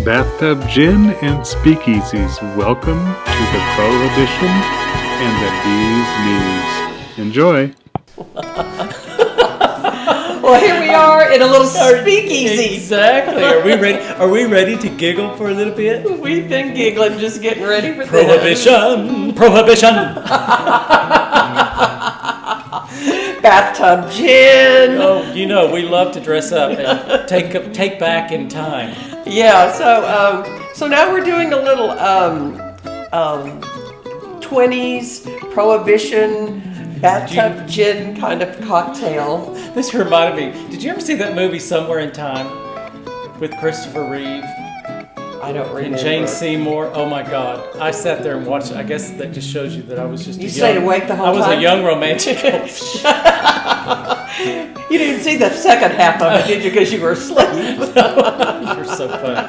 Bathtub gin and speakeasies, welcome to the prohibition and the bee's knees. Enjoy. Well, here we are in a little speakeasy. Exactly. Are we ready to giggle for a little bit? We've been giggling, just getting ready for Prohibition! Prohibition! Bathtub gin. Oh, you know, we love to dress up and take back in time. Yeah, so now we're doing a little 20s prohibition bathtub gin kind of cocktail. This reminded me, did you ever see that movie Somewhere in Time with Christopher Reeve I don't remember. and Jane Seymour? Oh my God. I sat there and watched it. I guess that just shows you that I was just You stayed awake the whole time? I was a young romantic. You didn't see the second half of it, did you? Because you were asleep. You're so funny.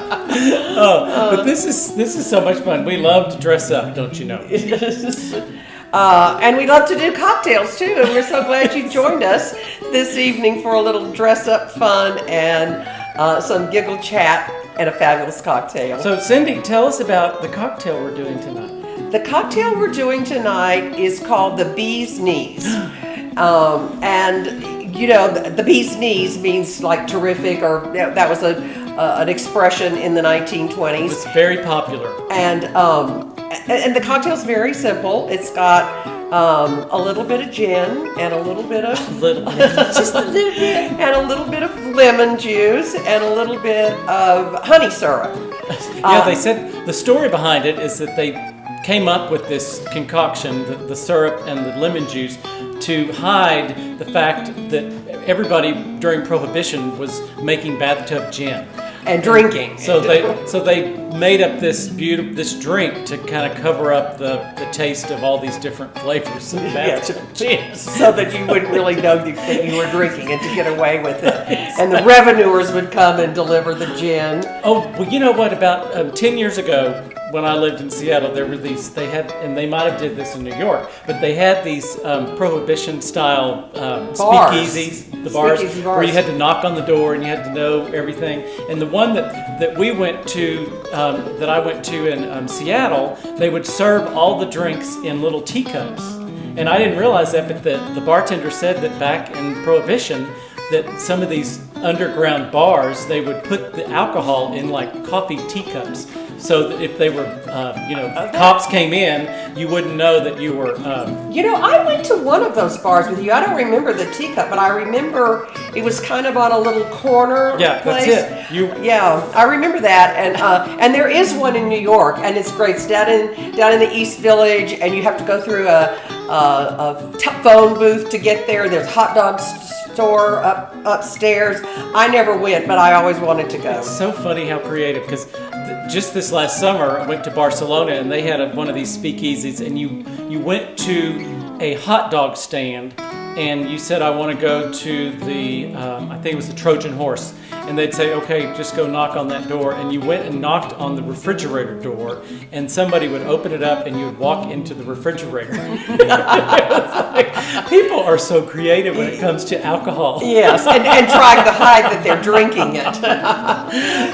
Oh, but this is so much fun. We love to dress up, don't you know? And we love to do cocktails too, and we're so glad you joined us this evening for a little dress-up fun and some giggle chat and a fabulous cocktail. So Cindy, tell us about the cocktail we're doing tonight. The cocktail we're doing tonight is called the bee's knees. And you know, the bee's knees means like terrific, or that was an expression in the 1920s. It's very popular. And the cocktail's very simple. It's got a little bit of gin and a little bit of just a little bit, and a little bit of lemon juice and a little bit of honey syrup. Yeah, they said the story behind it is that they came up with this concoction, the syrup and the lemon juice, to hide the fact that everybody during Prohibition was making bathtub gin and drinking. So they made up this drink to kind of cover up the taste of all these different flavors of bathtub gin, so that you wouldn't really know that you were drinking and to get away with it. And the revenuers would come and deliver the gin. Oh, well, you know what? About 10 years ago, when I lived in Seattle, there were and they might have did this in New York, but they had these Prohibition-style speakeasies, the bars, where you had to knock on the door and you had to know everything. And the one that we went to, that I went to in Seattle, they would serve all the drinks in little teacups. And I didn't realize that, but the bartender said that back in Prohibition, that some of these underground bars, they would put the alcohol in like coffee teacups, so that if they were, cops came in, you wouldn't know that you were. I went to one of those bars with you. I don't remember the teacup, but I remember it was kind of on a little corner place. That's it. I remember that, and there is one in New York, and it's great. It's down in the East Village, and you have to go through a phone booth to get there. There's hot dog store upstairs. I never went, but I always wanted to go. It's so funny how creative, because just this last summer I went to Barcelona and they had one of these speakeasies, and you went to a hot dog stand and you said, I want to go to the I think it was the Trojan Horse, and they'd say, okay, just go knock on that door, and you went and knocked on the refrigerator door, and somebody would open it up and you would walk into the refrigerator. People are so creative when it comes to alcohol. Yes, and trying to hide that they're drinking it.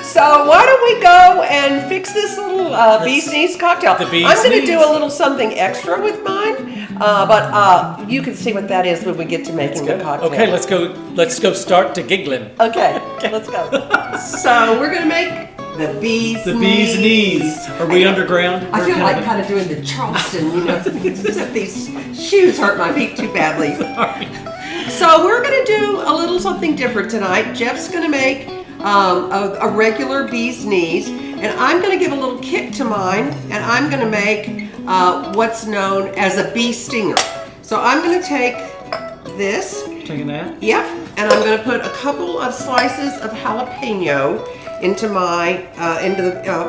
So why don't we go and fix this little bee's knees cocktail? I'm going to do a little something extra with mine, but you can see what that is when we get to making the cocktail. Okay, let's go start to giggling. Okay, let's go. So we're going to make the bee's knees. Are we underground? I feel like kind of doing the Charleston, except these shoes hurt my feet too badly. Sorry. So we're going to do a little something different tonight. Jeff's going to make a regular bee's knees, and I'm going to give a little kick to mine, and I'm going to make what's known as a bee stinger. So I'm going to take this. Taking that? Yep. And I'm going to put a couple of slices of jalapeno into my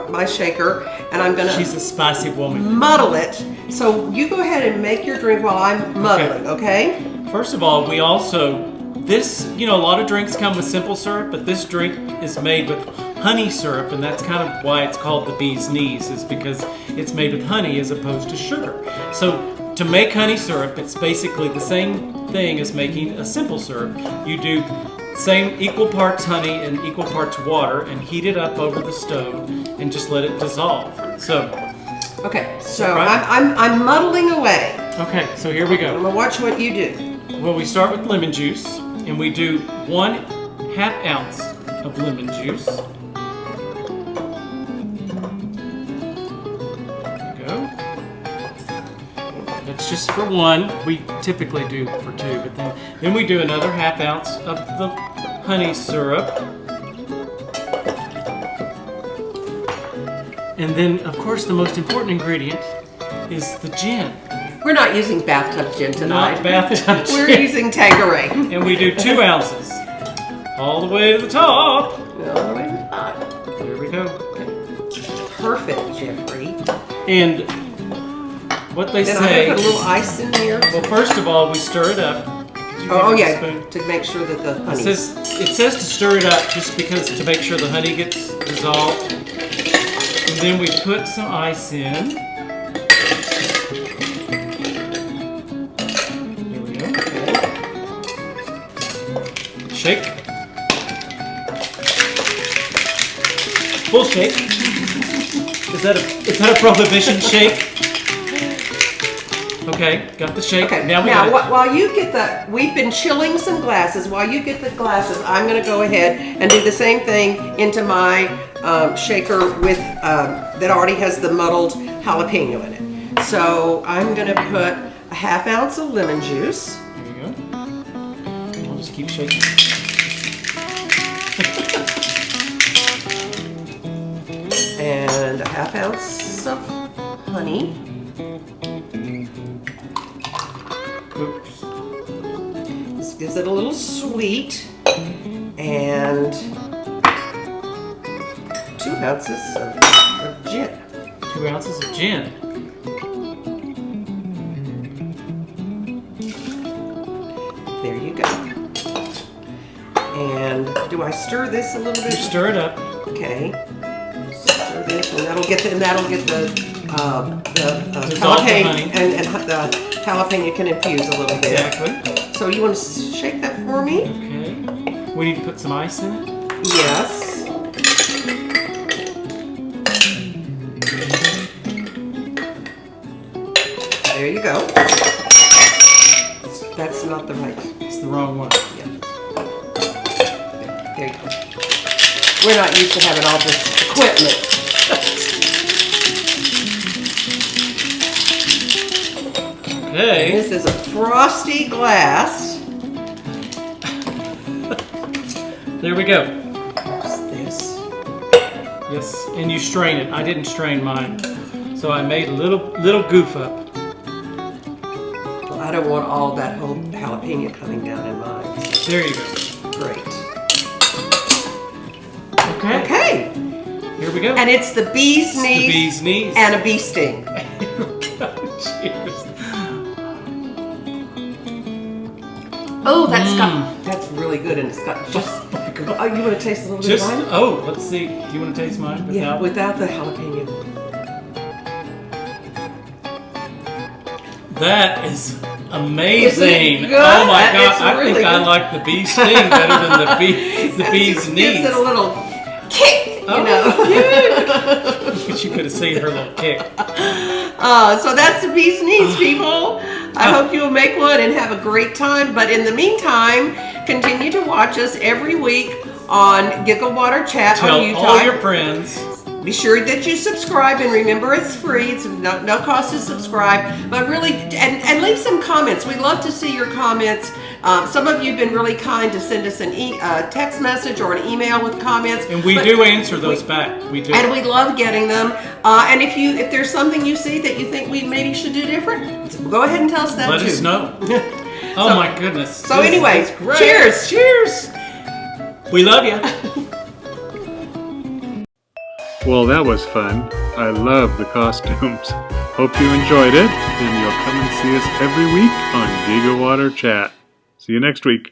my shaker, and I'm going to. She's a spicy woman. Muddle it. So you go ahead and make your drink while I'm muddling. Okay? First of all, we also a lot of drinks come with simple syrup, but this drink is made with honey syrup, and that's kind of why it's called the bee's knees, is because it's made with honey as opposed to sugar. So to make honey syrup, it's basically the same thing as making a simple syrup. You do same equal parts honey and equal parts water, and heat it up over the stove and just let it dissolve. So. Okay, so Right. I'm muddling away. Okay, so here we I'm go. gonna watch what you do. Well, we start with lemon juice, and we do 1/2 ounce of lemon juice. There we go. That's just for one. We typically do for two, but then we do another 1/2 ounce of the honey syrup. And then, of course, the most important ingredient is the gin. We're not using bathtub gin tonight. Not bathtub gin. We're using Tanqueray. And we do 2 ounces. All the way to the top. All the way to the top. There we go. Perfect, Jeffrey. And what they Then I'm say. gonna put a little ice in here. Well, first of all, we stir it up. Oh Use a yeah, spoon. to make sure that the honey. It says to stir it up just because to make sure the honey gets dissolved. And then we put some ice in. There we go. Shake. Full shake. Is that a prohibition shake? Okay, got the shake. Okay, now while you get we've been chilling some glasses. While you get the glasses, I'm going to go ahead and do the same thing into my shaker with that already has the muddled jalapeno in it. So I'm going to put a 1/2 ounce of lemon juice. There you go. I'll just keep shaking. And a 1/2 ounce of honey. Oops. This gives it a little sweet. And 2 ounces of gin. 2 ounces of gin. There you go. And do I stir this a little bit? You stir it up. Okay. Stir this, and that'll get the Dissolve the jalapeno honey. and the jalapeno can infuse a little bit. Exactly. So you want to shake that for me? Okay. We need to put some ice in it. Yes. There you go. That's not the right. It's the wrong one. Yeah. There you go. We're not used to having all this equipment. Okay. This is a frosty glass. There we go. What's this? Yes, and you strain it. I didn't strain mine, so I made a little goof up. Well, I don't want all that whole jalapeno coming down in mine. There you go. Great. Okay. Okay. Here we go. And it's the bee's It's knees, the bee's knees. and a bee sting. Cheers. Oh, that's really good, and it's got just. Oh, you want to taste a little bit of mine? Let's see. Do you want to taste mine? Yeah, without the jalapeno. That is amazing. Isn't it good? Oh my That god! is I really think I good. like the bee sting better than the bee's Just knees. gives it a little kick, Oh, you know. Wish you could have seen her little kick. So that's the bee's knees, people. I hope you will make one and have a great time. But in the meantime, continue to watch us every week on Giggle Water Chat Tell on YouTube. all your friends. Be sure that you subscribe, and remember it's free. It's no cost to subscribe. But really, and leave some comments. We love to see your comments. Some of you have been really kind to send us a text message or an email with comments. And we do answer those back. We do. And we love getting them. And if there's something you see that you think we maybe should do different, go ahead and tell us that Let too. us know. Oh my goodness. So anyway, This is great. cheers. Cheers. We love you. Well, that was fun. I love the costumes. Hope you enjoyed it, and you'll come and see us every week on Giggle Water Chat. See you next week.